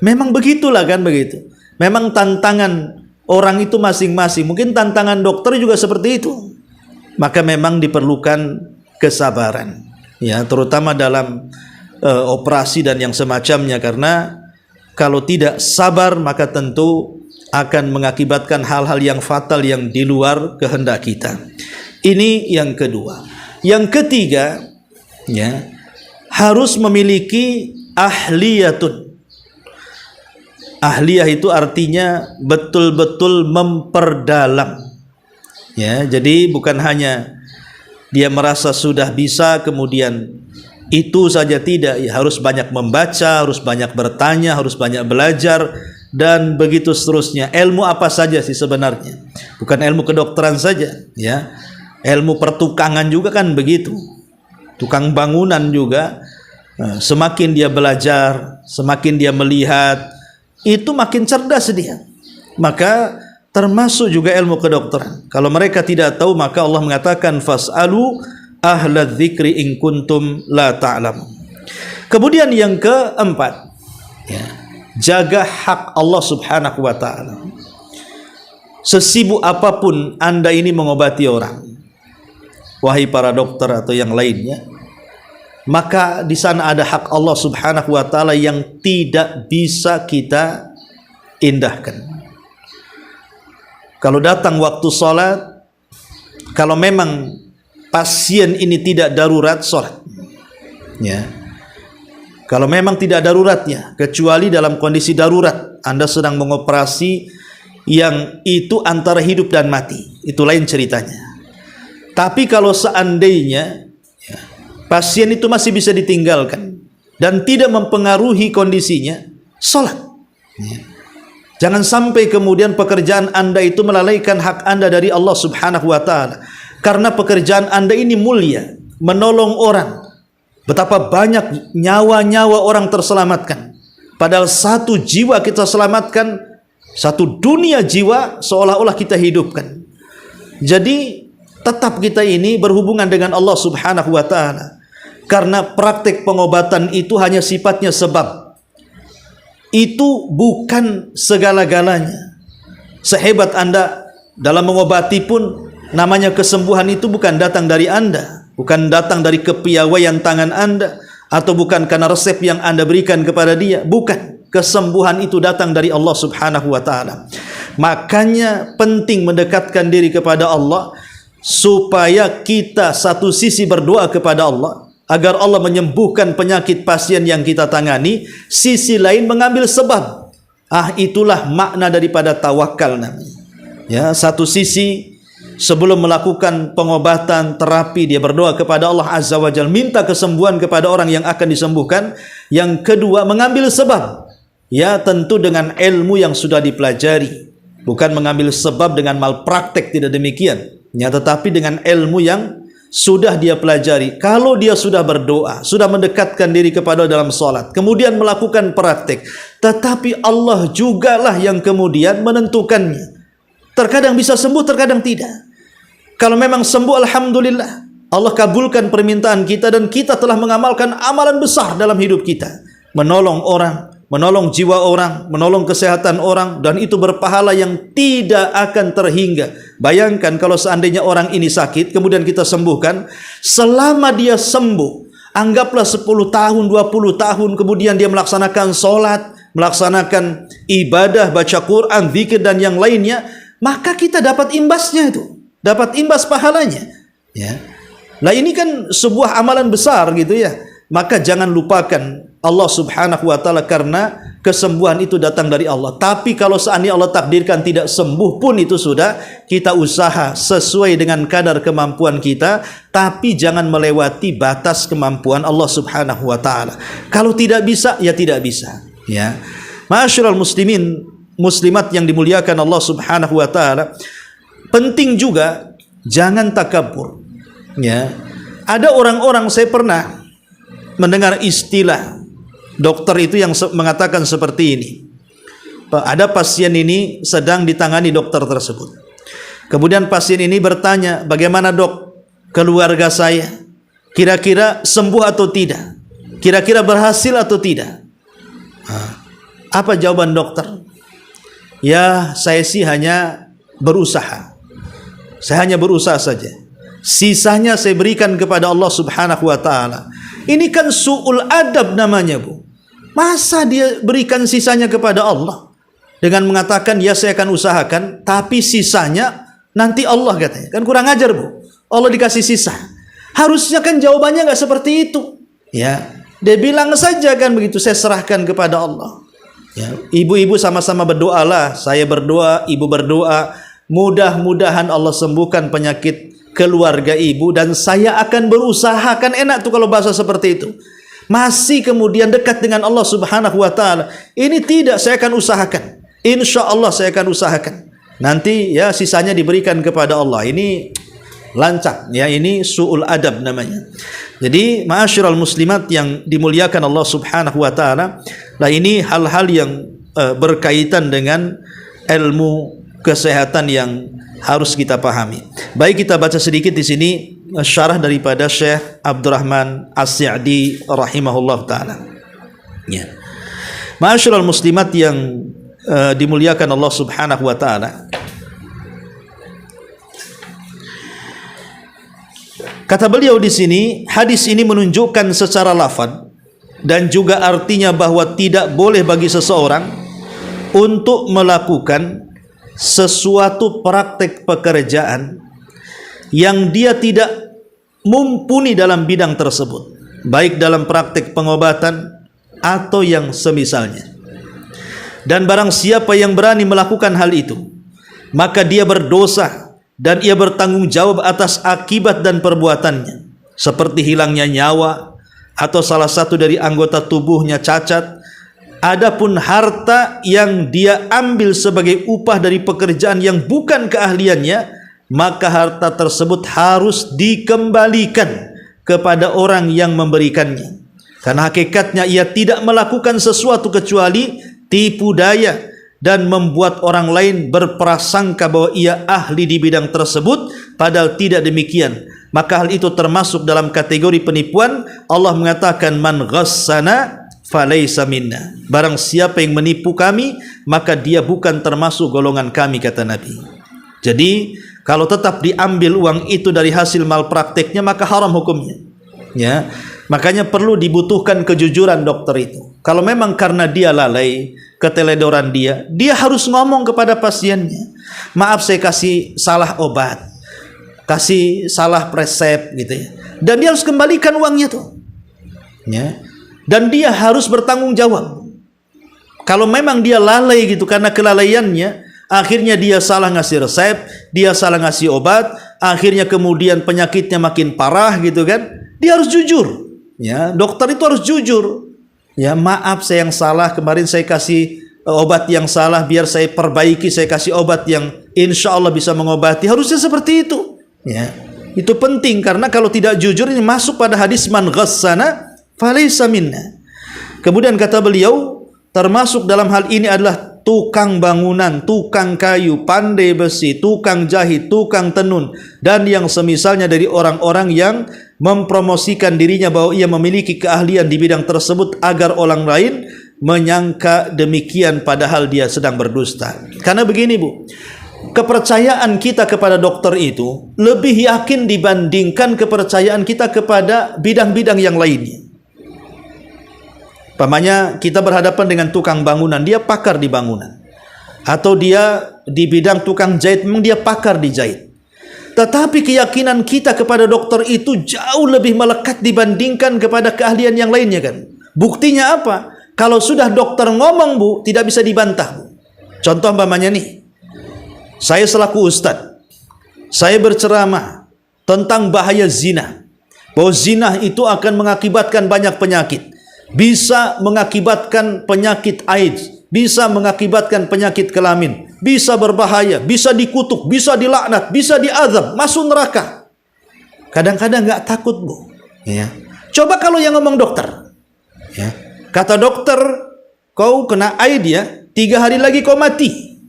memang begitulah kan begitu. Memang tantangan orang itu masing-masing. Mungkin tantangan dokter juga seperti itu. Maka memang diperlukan kesabaran, ya, terutama dalam operasi dan yang semacamnya, karena kalau tidak sabar maka tentu akan mengakibatkan hal-hal yang fatal yang di luar kehendak kita. Ini yang kedua. Yang ketiga, ya, harus memiliki ahliyatun. Ahliyah itu artinya betul-betul memperdalam. Ya, jadi bukan hanya dia merasa sudah bisa kemudian itu saja, tidak, ya, harus banyak membaca, harus banyak bertanya, harus banyak belajar, dan begitu seterusnya. Ilmu apa saja sih sebenarnya? Bukan ilmu kedokteran saja, ya. Ilmu pertukangan juga kan begitu. Tukang bangunan juga, semakin dia belajar, semakin dia melihat, itu makin cerdas dia. Maka termasuk juga ilmu kedokteran. Kalau mereka tidak tahu, maka Allah mengatakan fas'alu ahla dzikri in kuntum la ta'lamun. Kemudian yang keempat, ya, jaga hak Allah Subhanahu wa taala. Sesibuk apapun Anda ini mengobati orang, wahai para dokter atau yang lainnya, maka di sana ada hak Allah Subhanahu wa taala yang tidak bisa kita indahkan. Kalau datang waktu sholat, kalau memang pasien ini tidak darurat sholat, ya. Kalau memang tidak daruratnya, kecuali dalam kondisi darurat, Anda sedang mengoperasi yang itu antara hidup dan mati, itu lain ceritanya. Tapi kalau seandainya, ya, pasien itu masih bisa ditinggalkan dan tidak mempengaruhi kondisinya, sholat, ya. Jangan sampai kemudian pekerjaan Anda itu melalaikan hak Anda dari Allah Subhanahu wa taala. Karena pekerjaan Anda ini mulia, menolong orang. Betapa banyak nyawa-nyawa orang terselamatkan. Padahal satu jiwa kita selamatkan, satu dunia jiwa seolah-olah kita hidupkan. Jadi tetap kita ini berhubungan dengan Allah Subhanahu wa taala. Karena praktek pengobatan itu hanya sifatnya sebab. Itu bukan segala-galanya. Sehebat Anda dalam mengobati pun, namanya kesembuhan itu bukan datang dari Anda, bukan datang dari kepiawaian tangan Anda, atau bukan karena resep yang Anda berikan kepada dia. Bukan. Kesembuhan itu datang dari Allah Subhanahu wa taala. Makanya penting mendekatkan diri kepada Allah, supaya kita satu sisi berdoa kepada Allah agar Allah menyembuhkan penyakit pasien yang kita tangani, sisi lain mengambil sebab. Itulah makna daripada tawakal namanya. Ya, satu sisi sebelum melakukan pengobatan, terapi, dia berdoa kepada Allah Azza wa Jalla, minta kesembuhan kepada orang yang akan disembuhkan. Yang kedua, mengambil sebab. Ya, tentu dengan ilmu yang sudah dipelajari. Bukan mengambil sebab dengan malpraktek, tidak demikian. Ya, tetapi dengan ilmu yang sudah dia pelajari. Kalau dia sudah berdoa, sudah mendekatkan diri kepada dalam salat, kemudian melakukan praktek, tetapi Allah jugalah yang kemudian menentukannya. Terkadang bisa sembuh, terkadang tidak. Kalau memang sembuh, alhamdulillah, Allah kabulkan permintaan kita dan kita telah mengamalkan amalan besar dalam hidup kita, menolong orang, menolong jiwa orang, menolong kesehatan orang, dan itu berpahala yang tidak akan terhingga. Bayangkan kalau seandainya orang ini sakit, kemudian kita sembuhkan, selama dia sembuh, anggaplah 10 tahun, 20 tahun, kemudian dia melaksanakan sholat, melaksanakan ibadah, baca Quran, zikir, dan yang lainnya, maka kita dapat imbasnya itu, dapat imbas pahalanya. Ya. Lah ini kan sebuah amalan besar gitu ya. Maka jangan lupakan Allah Subhanahu wa taala, karena kesembuhan itu datang dari Allah. Tapi kalau seandainya Allah takdirkan tidak sembuh pun, itu sudah kita usaha sesuai dengan kadar kemampuan kita, tapi jangan melewati batas kemampuan Allah Subhanahu wa taala. Kalau tidak bisa, ya tidak bisa, ya. Ma'asyiral muslimin muslimat yang dimuliakan Allah Subhanahu wa taala, penting juga jangan takabur, ya. Ada orang-orang, saya pernah mendengar istilah dokter itu yang mengatakan seperti ini. Ada pasien ini sedang ditangani dokter tersebut. Kemudian pasien ini bertanya, bagaimana dok keluarga saya? Kira-kira sembuh atau tidak? Kira-kira berhasil atau tidak? Apa jawaban dokter? Ya, saya sih hanya berusaha. Saya hanya berusaha saja. Sisanya saya berikan kepada Allah Subhanahu wa taala. Ini kan su'ul adab namanya, Bu. Masa dia berikan sisanya kepada Allah dengan mengatakan, ya saya akan usahakan, tapi sisanya nanti Allah, katanya. Kan kurang ajar, Bu. Allah dikasih sisa. Harusnya kan jawabannya nggak seperti itu. Ya, dia bilang saja kan begitu, saya serahkan kepada Allah. Ya, ibu-ibu sama-sama berdoalah. Saya berdoa, ibu berdoa. Mudah-mudahan Allah sembuhkan penyakit keluarga ibu, dan saya akan berusaha. Kan enak tuh kalau bahasa seperti itu. Masih kemudian dekat dengan Allah Subhanahu wa taala. Ini tidak, saya akan usahakan. Insya Allah saya akan usahakan. Nanti ya sisanya diberikan kepada Allah. Ini lancak, ya, ini su'ul adab namanya. Jadi ma'asyiral muslimat yang dimuliakan Allah Subhanahu wa taala, nah ini hal-hal yang berkaitan dengan ilmu kesehatan yang harus kita pahami. Baik, kita baca sedikit di sini syarah daripada Syekh Abdurrahman As-Sa'di rahimahullah taala. Ya. Ma'asyiral muslimat yang dimuliakan Allah Subhanahu wa taala. Kata beliau di sini, hadis ini menunjukkan secara lafaz dan juga artinya bahwa tidak boleh bagi seseorang untuk melakukan sesuatu praktek pekerjaan yang dia tidak mumpuni dalam bidang tersebut, baik dalam praktek pengobatan atau yang semisalnya. Dan barang siapa yang berani melakukan hal itu, maka dia berdosa dan ia bertanggung jawab atas akibat dan perbuatannya, seperti hilangnya nyawa atau salah satu dari anggota tubuhnya cacat. Adapun harta yang dia ambil sebagai upah dari pekerjaan yang bukan keahliannya, maka harta tersebut harus dikembalikan kepada orang yang memberikannya, karena hakikatnya ia tidak melakukan sesuatu kecuali tipu daya dan membuat orang lain berprasangka bahwa ia ahli di bidang tersebut, padahal tidak demikian. Maka hal itu termasuk dalam kategori penipuan. Allah mengatakan, man ghassana falaysa minna. Barang siapa yang menipu kami, maka dia bukan termasuk golongan kami, kata Nabi. Jadi kalau tetap diambil uang itu dari hasil malprakteknya, maka haram hukumnya, ya. Makanya perlu dibutuhkan kejujuran dokter itu. Kalau memang karena dia lalai, keteledoran dia harus ngomong kepada pasiennya, maaf saya kasih salah obat, kasih salah resep gitu ya. Dan dia harus kembalikan uangnya tuh, ya. Dan dia harus bertanggung jawab. Kalau memang dia lalai gitu, karena kelalaiannya akhirnya dia salah ngasih resep, dia salah ngasih obat, akhirnya kemudian penyakitnya makin parah gitu kan. Dia harus jujur, ya. Dokter itu harus jujur. Ya, maaf saya yang salah, kemarin saya kasih obat yang salah, biar saya perbaiki, saya kasih obat yang insya Allah bisa mengobati. Harusnya seperti itu, ya. Itu penting, karena kalau tidak jujur ini masuk pada hadis man ghassana falaysa minna. Kemudian kata beliau, termasuk dalam hal ini adalah tukang bangunan, tukang kayu, pandai besi, tukang jahit, tukang tenun, dan yang semisalnya dari orang-orang yang mempromosikan dirinya bahwa ia memiliki keahlian di bidang tersebut agar orang lain menyangka demikian padahal dia sedang berdusta. Karena begini, Bu, kepercayaan kita kepada dokter itu lebih yakin dibandingkan kepercayaan kita kepada bidang-bidang yang lainnya. Pamannya kita berhadapan dengan tukang bangunan, dia pakar di bangunan. Atau dia di bidang tukang jahit, memang dia pakar di jahit. Tetapi keyakinan kita kepada dokter itu jauh lebih melekat dibandingkan kepada keahlian yang lainnya kan. Buktinya apa? Kalau sudah dokter ngomong Bu, tidak bisa dibantah Bu. Contoh umpamanya nih, saya selaku ustadz, saya berceramah tentang bahaya zina. Bahwa zina itu akan mengakibatkan banyak penyakit. Bisa mengakibatkan penyakit AIDS, bisa mengakibatkan penyakit kelamin, bisa berbahaya, bisa dikutuk, bisa dilaknat, bisa diazab, masuk neraka. Kadang-kadang nggak takut Bu. Ya. Coba kalau yang ngomong dokter, ya. Kata dokter, kau kena AIDS ya, 3 hari lagi kau mati,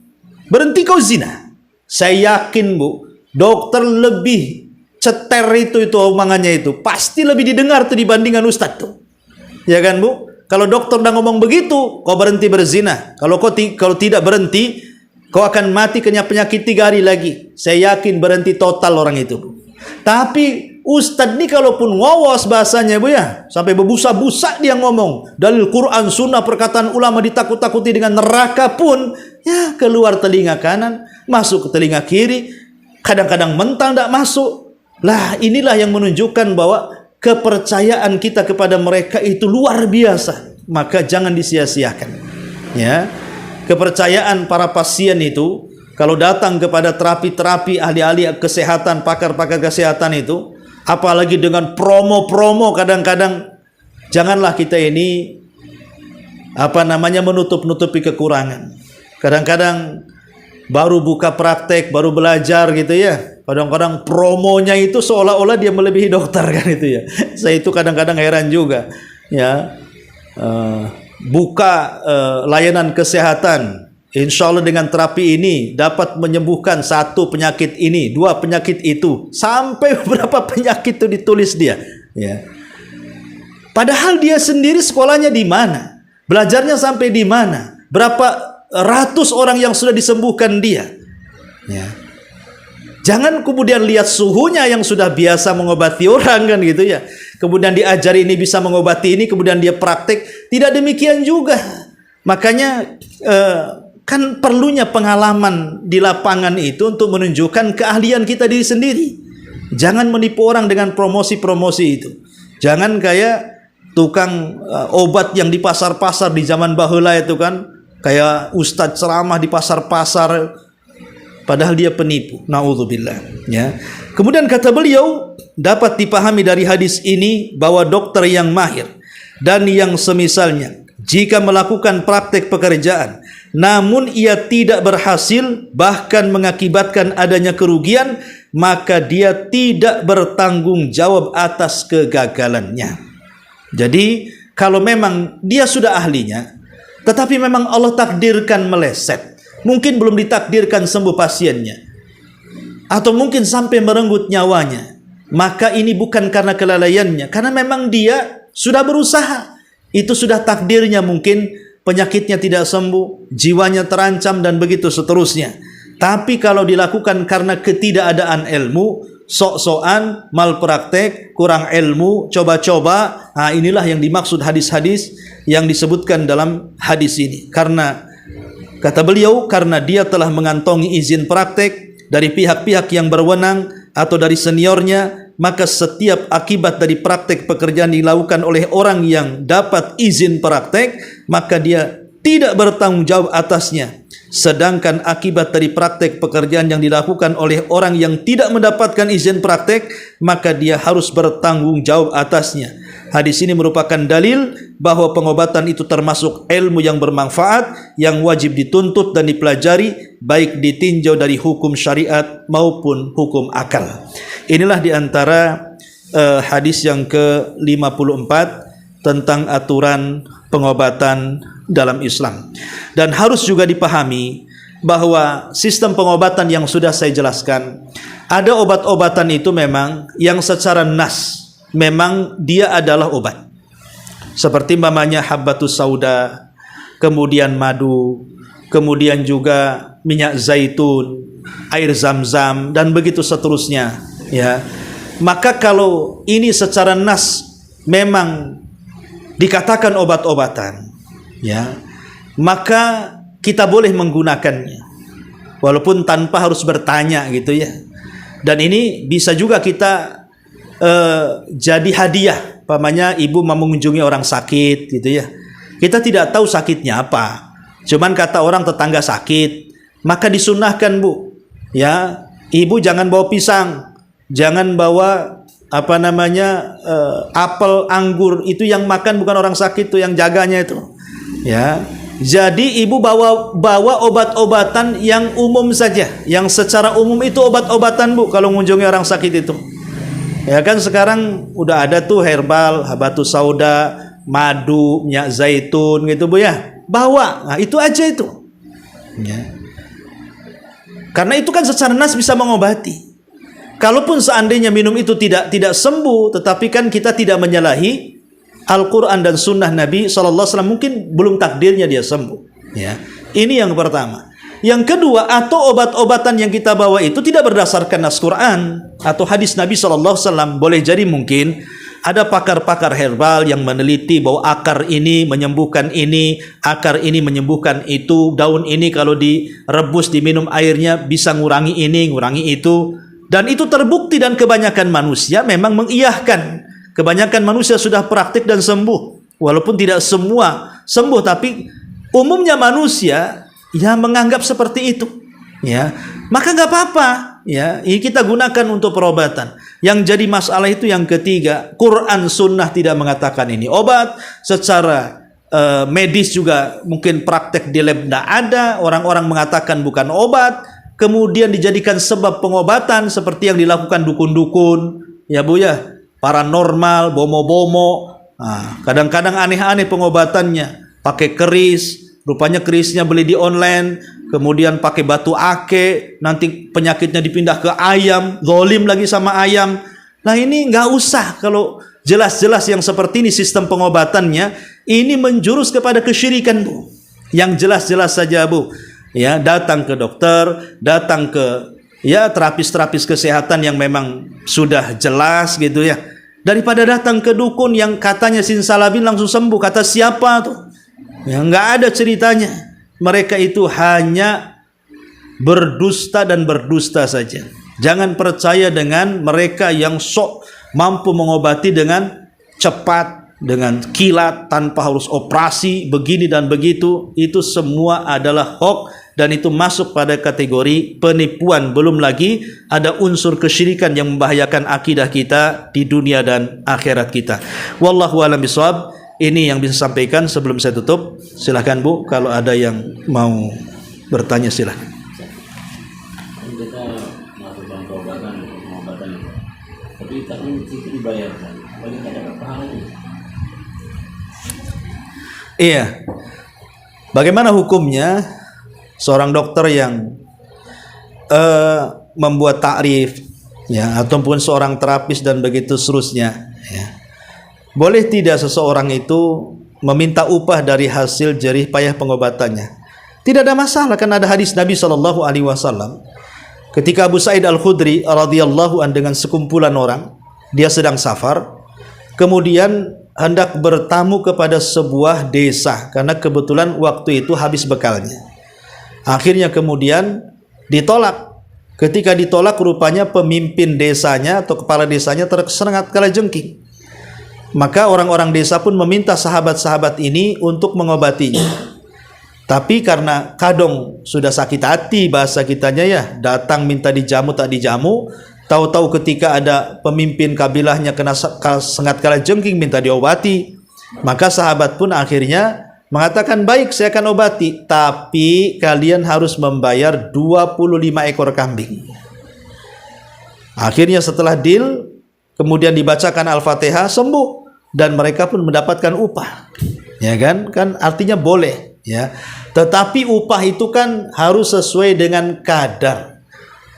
berhenti kau zina. Saya yakin Bu, dokter lebih ceter itu omongannya itu, pasti lebih didengar tuh dibandingkan ustadz tuh. Ya kan Bu? Kalau dokter udah ngomong begitu, kau berhenti berzina. Kalau tidak berhenti, kau akan mati kena penyakit 3 hari lagi. Saya yakin berhenti total orang itu Bu. Tapi ustadz ini kalaupun ngawas bahasanya Bu ya, sampai berbusa-busa dia ngomong, dalil Quran, sunnah, perkataan ulama, ditakut-takuti dengan neraka pun, ya keluar telinga kanan, masuk ke telinga kiri, kadang-kadang mentang tidak masuk. Lah inilah yang menunjukkan bahwa kepercayaan kita kepada mereka itu luar biasa. Maka jangan disia-siakan. Ya, kepercayaan para pasien itu, kalau datang kepada terapi-terapi, ahli-ahli kesehatan, pakar-pakar kesehatan itu, apalagi dengan promo-promo kadang-kadang, janganlah kita ini menutup-nutupi kekurangan. Kadang-kadang baru buka praktek, baru belajar gitu ya, kadang-kadang promonya itu seolah-olah dia melebihi dokter kan itu ya. Saya itu kadang-kadang heran juga ya. Buka layanan kesehatan, insya Allah dengan terapi ini dapat menyembuhkan 1 penyakit ini, 2 penyakit itu, sampai berapa penyakit itu ditulis dia ya. Padahal dia sendiri sekolahnya di mana, belajarnya sampai di mana, berapa ratus orang yang sudah disembuhkan dia ya. Jangan kemudian lihat suhunya yang sudah biasa mengobati orang kan gitu ya, kemudian diajari ini bisa mengobati ini, kemudian dia praktek. Tidak demikian juga. Makanya kan perlunya pengalaman di lapangan itu untuk menunjukkan keahlian kita diri sendiri. Jangan menipu orang dengan promosi-promosi itu. Jangan kayak tukang obat yang di pasar-pasar di zaman baheula itu kan, kayak ustadz ceramah di pasar-pasar, padahal dia penipu. Na'udzubillah ya. Kemudian kata beliau, dapat dipahami dari hadis ini bahwa dokter yang mahir dan yang semisalnya, jika melakukan praktek pekerjaan namun ia tidak berhasil, bahkan mengakibatkan adanya kerugian, maka dia tidak bertanggung jawab atas kegagalannya. Jadi kalau memang dia sudah ahlinya, tetapi memang Allah takdirkan meleset, mungkin belum ditakdirkan sembuh pasiennya, atau mungkin sampai merenggut nyawanya, maka ini bukan karena kelalaiannya, karena memang dia sudah berusaha. Itu sudah takdirnya, mungkin penyakitnya tidak sembuh, jiwanya terancam, dan begitu seterusnya. Tapi kalau dilakukan karena ketidakadaan ilmu, sok-sokan, malpraktek, kurang ilmu, coba-coba, nah inilah yang dimaksud hadis-hadis yang disebutkan dalam hadis ini. Karena kata beliau, karena dia telah mengantongi izin praktek dari pihak-pihak yang berwenang atau dari seniornya, maka setiap akibat dari praktek pekerjaan dilakukan oleh orang yang dapat izin praktek, maka dia tidak bertanggung jawab atasnya. Sedangkan akibat dari praktek pekerjaan yang dilakukan oleh orang yang tidak mendapatkan izin praktek, maka dia harus bertanggung jawab atasnya. Hadis ini merupakan dalil bahwa pengobatan itu termasuk ilmu yang bermanfaat, yang wajib dituntut dan dipelajari, baik ditinjau dari hukum syariat maupun hukum akal. Inilah diantara hadis yang ke-54 tentang aturan pengobatan dalam Islam. Dan harus juga dipahami bahwa sistem pengobatan yang sudah saya jelaskan, ada obat-obatan itu memang yang secara nas memang dia adalah obat, seperti mamanya habbatus sauda, kemudian madu, kemudian juga minyak zaitun, air zam-zam, dan begitu seterusnya ya. Maka kalau ini secara nas memang dikatakan obat-obatan ya, maka kita boleh menggunakannya walaupun tanpa harus bertanya gitu ya. Dan ini bisa juga kita jadi hadiah, pamannya ibu mau mengunjungi orang sakit gitu ya. Kita tidak tahu sakitnya apa, cuman kata orang tetangga sakit, maka disunahkan bu, ya ibu jangan bawa pisang, jangan bawa apel, anggur, itu yang makan bukan orang sakit, itu yang jaganya itu, ya. Jadi ibu bawa obat-obatan yang umum saja, yang secara umum itu obat-obatan bu, kalau mengunjungi orang sakit itu. Ya kan sekarang udah ada tuh herbal, habatus sauda, madu, minyak zaitun gitu bu ya. Bawa, nah itu aja itu. Ya. Karena itu kan secara nas bisa mengobati. Kalaupun seandainya minum itu tidak sembuh, tetapi kan kita tidak menyalahi Al-Quran dan Sunnah Nabi SAW, mungkin belum takdirnya dia sembuh. Ya, ini yang pertama. Yang kedua, atau obat-obatan yang kita bawa itu tidak berdasarkan nas Quran atau hadis Nabi SAW. Boleh jadi mungkin ada pakar-pakar herbal yang meneliti bahwa akar ini menyembuhkan ini, akar ini menyembuhkan itu, daun ini kalau direbus diminum airnya bisa ngurangi ini, ngurangi itu. Dan itu terbukti, dan kebanyakan manusia memang mengiyahkan. Kebanyakan manusia sudah praktik dan sembuh. Walaupun tidak semua sembuh, tapi umumnya manusia ya menganggap seperti itu. Ya, maka nggak apa-apa. Ya, ini kita gunakan untuk perobatan. Yang jadi masalah itu yang ketiga, Quran Sunnah tidak mengatakan ini obat. Secara medis juga mungkin praktek di lab tidak ada. Orang-orang mengatakan bukan obat. Kemudian dijadikan sebab pengobatan seperti yang dilakukan dukun-dukun, ya bu ya, paranormal, bomo-bomo. Nah, kadang-kadang aneh-aneh pengobatannya, pakai keris, rupanya kerisnya beli di online, kemudian pakai batu ake, nanti penyakitnya dipindah ke ayam, zolim lagi sama ayam. Nah ini nggak usah, kalau jelas-jelas yang seperti ini sistem pengobatannya, ini menjurus kepada kesyirikan bu. Yang jelas-jelas saja bu. Ya, datang ke dokter, datang ke ya terapis-terapis kesehatan yang memang sudah jelas gitu ya. Daripada datang ke dukun yang katanya simsalabim langsung sembuh, kata siapa tuh? Ya nggak ada ceritanya. Mereka itu hanya berdusta dan berdusta saja. Jangan percaya dengan mereka yang sok mampu mengobati dengan cepat, dengan kilat, tanpa harus operasi begini dan begitu. Itu semua adalah hoax. Dan itu masuk pada kategori penipuan. Belum lagi ada unsur kesyirikan yang membahayakan akidah kita di dunia dan akhirat kita. Wallahu a'lam bishawab. Ini yang bisa sampaikan sebelum saya tutup. Silahkan bu, kalau ada yang mau bertanya silahkan. Kita melakukan pengobatan, tapi itu dibayarkan. Bagaimana dapat pahalanya? Iya. Bagaimana hukumnya seorang dokter yang membuat takrif, ya, ataupun seorang terapis dan begitu seterusnya, ya. Boleh tidak seseorang itu meminta upah dari hasil jerih payah pengobatannya? Tidak ada masalah, kan ada hadis Nabi SAW. Ketika Abu Sa'id Al-Khudri radhiyallahu an dengan sekumpulan orang, dia sedang safar, kemudian hendak bertamu kepada sebuah desa karena kebetulan waktu itu habis bekalnya. Akhirnya kemudian ditolak. Ketika ditolak, rupanya pemimpin desanya atau kepala desanya tersengat kalajengking. Maka orang-orang desa pun meminta sahabat-sahabat ini untuk mengobatinya. Tapi karena kadang sudah sakit hati, bahasa kitanya ya, datang minta dijamu tak dijamu, tahu-tahu ketika ada pemimpin kabilahnya kena sengat kalajengking minta diobati, maka sahabat pun akhirnya mengatakan, baik saya akan obati, tapi kalian harus membayar 25 ekor kambing. Akhirnya setelah deal, kemudian dibacakan Al-Fatihah, sembuh. Dan mereka pun mendapatkan upah. Ya kan? Kan artinya boleh. Ya. Tetapi upah itu kan harus sesuai dengan kadar.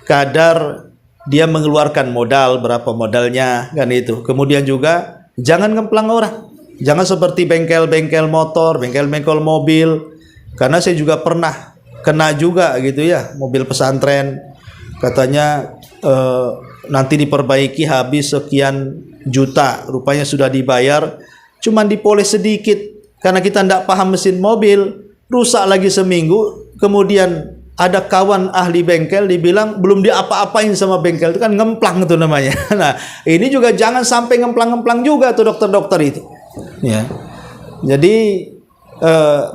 Kadar dia mengeluarkan modal, berapa modalnya, kan itu. Kemudian juga jangan ngemplang orang. Jangan seperti bengkel-bengkel motor, bengkel-bengkel mobil. Karena saya juga pernah kena juga gitu ya, mobil pesantren. Katanya nanti diperbaiki habis sekian juta, rupanya sudah dibayar, cuman dipoles sedikit. Karena kita tidak paham mesin mobil, rusak lagi seminggu, kemudian ada kawan ahli bengkel dibilang belum diapa-apain sama bengkel, itu kan ngemplang itu namanya. Nah, ini juga jangan sampai ngemplang-ngemplang juga tuh dokter-dokter itu. Ya. Jadi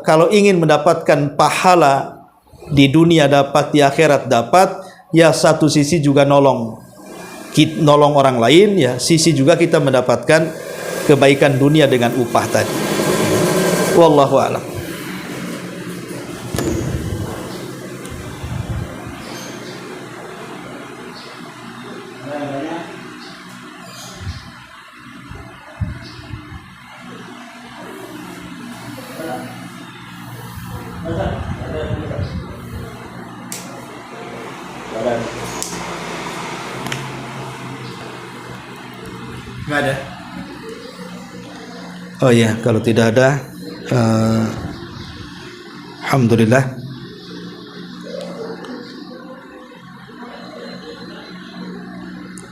kalau ingin mendapatkan pahala di dunia dapat, di akhirat dapat, ya satu sisi juga nolong orang lain, ya sisi juga kita mendapatkan kebaikan dunia dengan upah tadi. Wallahu a'lam. Nggak ada. Oh ya, kalau tidak ada, alhamdulillah.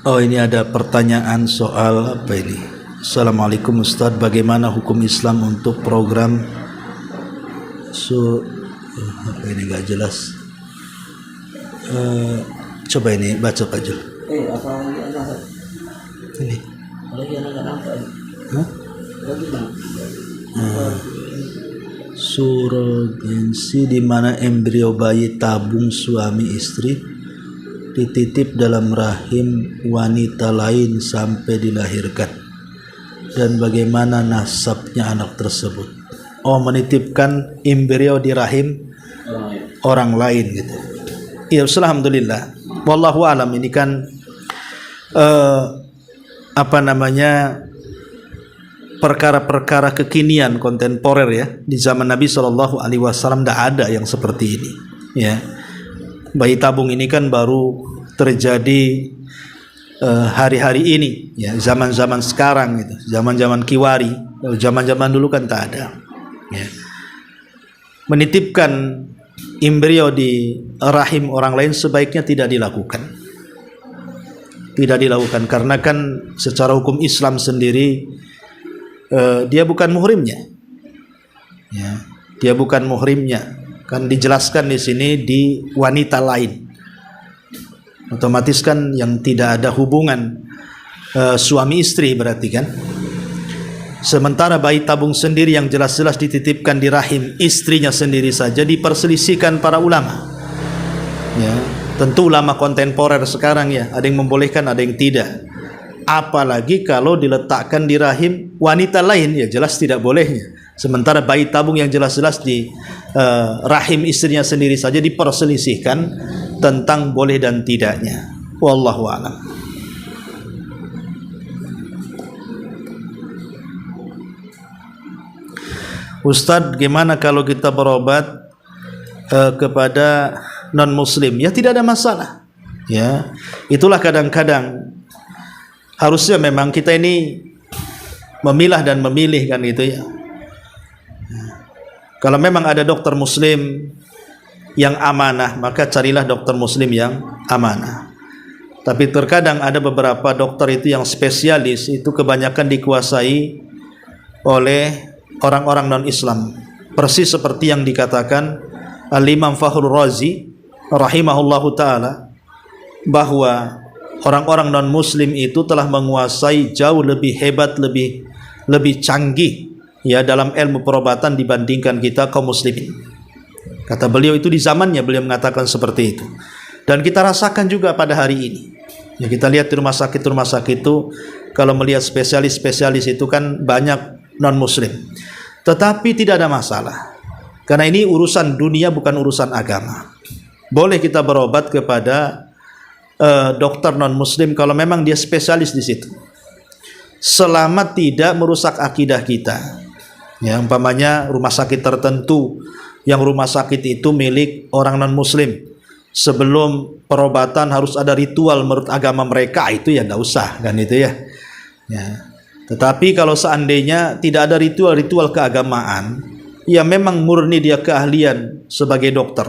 Oh, ini ada pertanyaan soal apa ini? Assalamualaikum Ustadz, bagaimana hukum Islam untuk program apa ini nggak jelas. Coba ini baca Pak Jul. Apa Ini. lagi anak nampak? Hah? Lagi bang. Surrogensi di mana embrio bayi tabung suami istri dititip dalam rahim wanita lain sampai dilahirkan, dan bagaimana nasabnya anak tersebut. Oh, menitipkan embrio di rahim orang lain gitu. Ya, alhamdulillah. Wallahu alam, ini kan perkara-perkara kekinian kontemporer ya. Di zaman Nabi SAW tidak ada yang seperti ini ya. Bayi tabung ini kan baru terjadi hari-hari ini ya, zaman-zaman sekarang gitu, zaman-zaman kiwari. Zaman-zaman dulu kan tak ada ya. Menitipkan embrio di rahim orang lain sebaiknya tidak dilakukan. Tidak dilakukan karena kan secara hukum Islam sendiri dia bukan muhrimnya. Ya, dia bukan muhrimnya. Kan dijelaskan di sini di wanita lain. Otomatis kan yang tidak ada hubungan suami istri berarti kan. Sementara bayi tabung sendiri yang jelas-jelas dititipkan di rahim istrinya sendiri saja diperselisihkan para ulama. Ya, tentu ulama kontemporer sekarang ya, ada yang membolehkan, ada yang tidak. Apalagi kalau diletakkan di rahim wanita lain, ya jelas tidak bolehnya. Sementara bayi tabung yang jelas-jelas di rahim istrinya sendiri saja diperselisihkan tentang boleh dan tidaknya. Wallahu a'lam. Ustadz, gimana kalau kita berobat kepada non-muslim? Ya tidak ada masalah. Ya, itulah kadang-kadang harusnya memang kita ini memilah dan memilih kan gitu ya. Kalau memang ada dokter muslim yang amanah, maka carilah dokter muslim yang amanah. Tapi terkadang ada beberapa dokter itu yang spesialis, itu kebanyakan dikuasai oleh orang-orang non-Islam. Persis seperti yang dikatakan Al-Imam Fakhrul Razi rahimahullahu ta'ala, bahwa orang-orang non-muslim itu telah menguasai jauh lebih hebat, lebih canggih ya dalam ilmu perobatan dibandingkan kita kaum muslimin. Kata beliau itu di zamannya beliau mengatakan seperti itu. Dan kita rasakan juga pada hari ini. Ya, kita lihat di rumah sakit itu kalau melihat spesialis-spesialis itu kan banyak non-muslim. Tetapi tidak ada masalah. Karena ini urusan dunia bukan urusan agama. Boleh kita berobat kepada dokter non-muslim kalau memang dia spesialis di situ. Selama tidak merusak akidah kita. Ya, umpamanya rumah sakit tertentu yang rumah sakit itu milik orang non-muslim, sebelum perobatan harus ada ritual menurut agama mereka, itu ya enggak usah kan itu ya. Ya. Tetapi kalau seandainya tidak ada ritual-ritual keagamaan, ya memang murni dia keahlian sebagai dokter,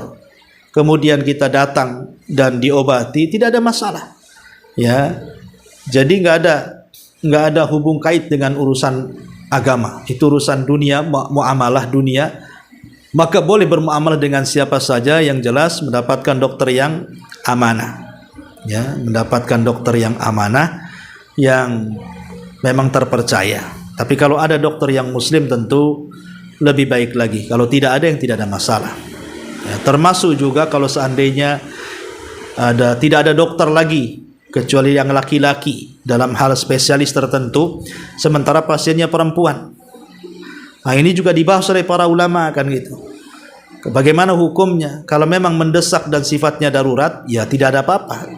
kemudian kita datang dan diobati, tidak ada masalah. Ya, jadi nggak ada hubung kait dengan urusan agama. Itu urusan dunia, muamalah dunia. maka boleh bermuamalah dengan siapa saja, yang jelas mendapatkan dokter yang amanah, ya, mendapatkan dokter yang amanah yang memang terpercaya. Tapi kalau ada dokter yang muslim tentu lebih baik lagi. Kalau tidak ada, yang tidak ada masalah, ya, termasuk juga kalau seandainya tidak ada dokter lagi kecuali yang laki-laki dalam hal spesialis tertentu, sementara pasiennya perempuan. Nah, ini juga dibahas oleh para ulama kan gitu. Bagaimana hukumnya? Kalau memang mendesak dan sifatnya darurat, ya tidak ada apa-apa,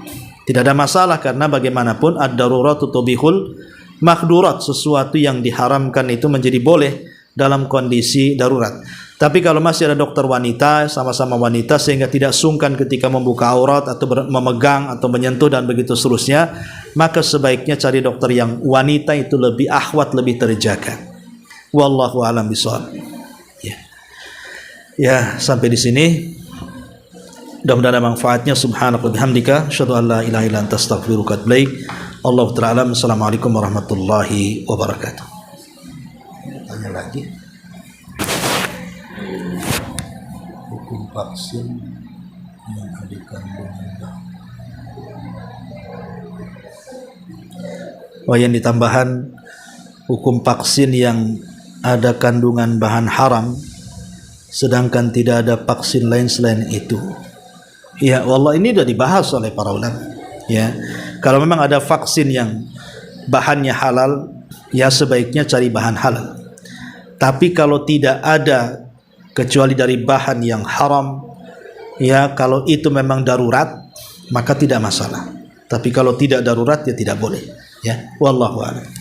tidak ada masalah, karena bagaimanapun ad-daruratu tubihul mahdurat, sesuatu yang diharamkan itu menjadi boleh dalam kondisi darurat. Tapi kalau masih ada dokter wanita, sama-sama wanita, sehingga tidak sungkan ketika membuka aurat atau memegang atau menyentuh dan begitu seterusnya, maka sebaiknya cari dokter yang wanita, itu lebih akhwat, lebih terjaga. Wallahu a'lam bishawab. Ya, sampai di sini. Mudah-mudahan ada manfaatnya. Subhanaka wa bihamdika, asyhadu an la ilaha illa anta, astaghfiruka wa atubu ilaik. Allahu ta'ala. Assalamualaikum warahmatullahi wabarakatuh. Tanya lagi. Hukum vaksin yang ada kandungan. Yang ditambahan hukum vaksin yang ada kandungan bahan haram, sedangkan tidak ada vaksin lain selain itu. Ya, wallah, ini sudah dibahas oleh para ulama. Ya, kalau memang ada vaksin yang bahannya halal, ya sebaiknya cari bahan halal. Tapi kalau tidak ada kecuali dari bahan yang haram, ya kalau itu memang darurat, maka tidak masalah. Tapi kalau tidak darurat, ya tidak boleh. Ya, wallahu a'lam.